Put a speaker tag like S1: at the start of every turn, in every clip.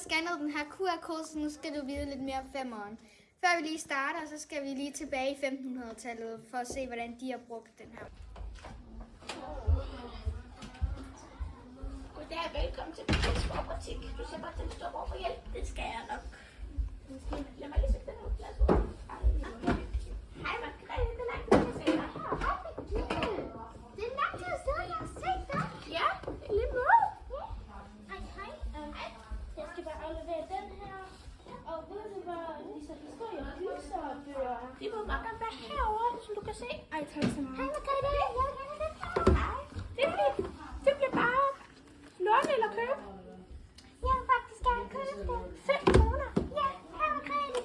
S1: scannet den her QR-kode, så nu skal du vide lidt mere om 5'eren. Før vi lige starter, så skal vi lige tilbage i 1500-tallet for at se, hvordan de har brugt den her.
S2: Goddag, velkommen til Petsborg Butik. Du ser bare, den står over for hjælp. Det skal jeg nok. Lad mig lige sætte den ud. Hej, Margrethe. Det er lang tid, jeg ser dig her.
S1: Det er lang tid siden, jeg har set dig.
S2: Ja, lige måde.
S3: Hej. Jeg skal bare aflevere den her. Og ved du hvad, Lisa, historie og gyserbøger.
S2: De må meget gerne være herovre, som du kan se.
S3: Ej, tak så meget.
S2: Hej, Margrethe. Hej. Det bliver bare låne eller købe.
S1: Jeg vil faktisk gerne købe den.
S2: 5 kroner.
S1: Ja, hej Margrethe.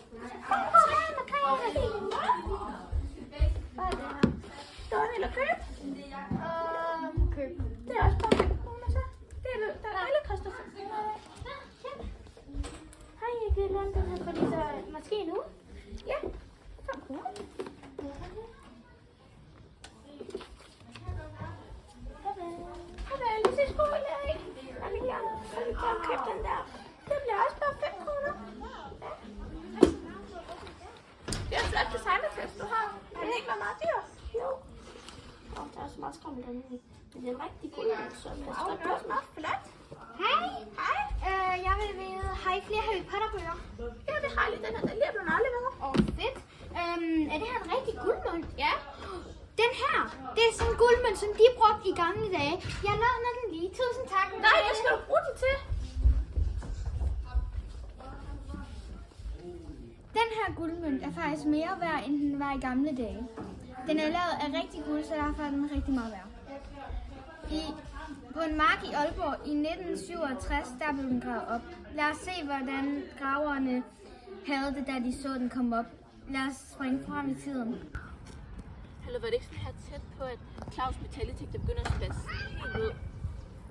S1: Hej Margrethe. Hvad er det her?
S2: Låne eller købe.
S1: Køb.
S2: Det er også bare 5 kroner så. Det er der alle koster 5 kroner.
S3: Hej, jeg kan låne den her for Lisa. Måske nu?
S2: Ja, 5 kroner. Hej, lige så sko, Erik. Jeg vil gerne købe den der. Det bliver også bare 5 kroner. Ja. Det er en flot designertest, du har. Kan det ikke være meget dyr? Jo. Der er også meget skræmmel dernede. Men det er en rigtig god en, så det er også meget flot.
S1: Hej.
S2: Hej.
S1: Jeg vil vide, har I flere Harry Potter-bøger?
S2: Ja, det har lige den her. Den lige er blevet afleveret.
S1: Fedt. Er det her en rigtig guldmønt?
S2: Ja.
S1: Den her, det er sådan en guldmønt, som de brugte i gamle dage. Jeg låner den lige. Tusind tak.
S2: Nej, hvad skal du bruge den til?
S1: Den her guldmønt er faktisk mere værd, end den var i gamle dage. Den er lavet af rigtig guld, så derfor er den rigtig meget værd. På en mark i Aalborg i 1967, der blev den gravet op. Lad os se, hvordan graverne havde det, da de så den komme op. Lad os springe frem i tiden.
S2: Hallo, var det ikke sådan her tæt på, at Claus metaldetektor begynder at splads helt ud?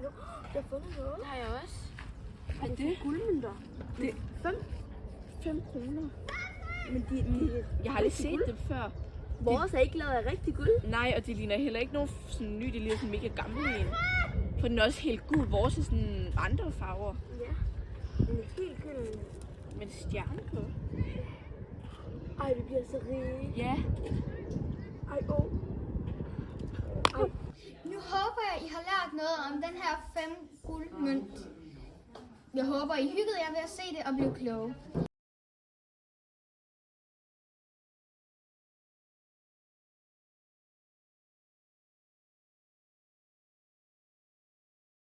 S3: Jo, jeg har fundet noget.
S2: Det har jeg også.
S3: Er det guldmønter? Det er 5 kroner. Men
S4: Jeg har aldrig set dem før.
S3: vores er ikke lavet af rigtig guld.
S4: Nej, og de ligner heller ikke nogen sådan ny, de ligner sådan mega gamle en. For den er også helt gul. Vores er sådan andre farver.
S3: Ja, den er helt gylden.
S4: Men stjerne på.
S3: Ej, vi bliver så rige.
S4: Ja.
S3: Ej, åh.
S1: Nu håber jeg, I har lært noget om den her 5 guldmønt. Jeg håber, I hyggede jer ved at se det og blive kloge.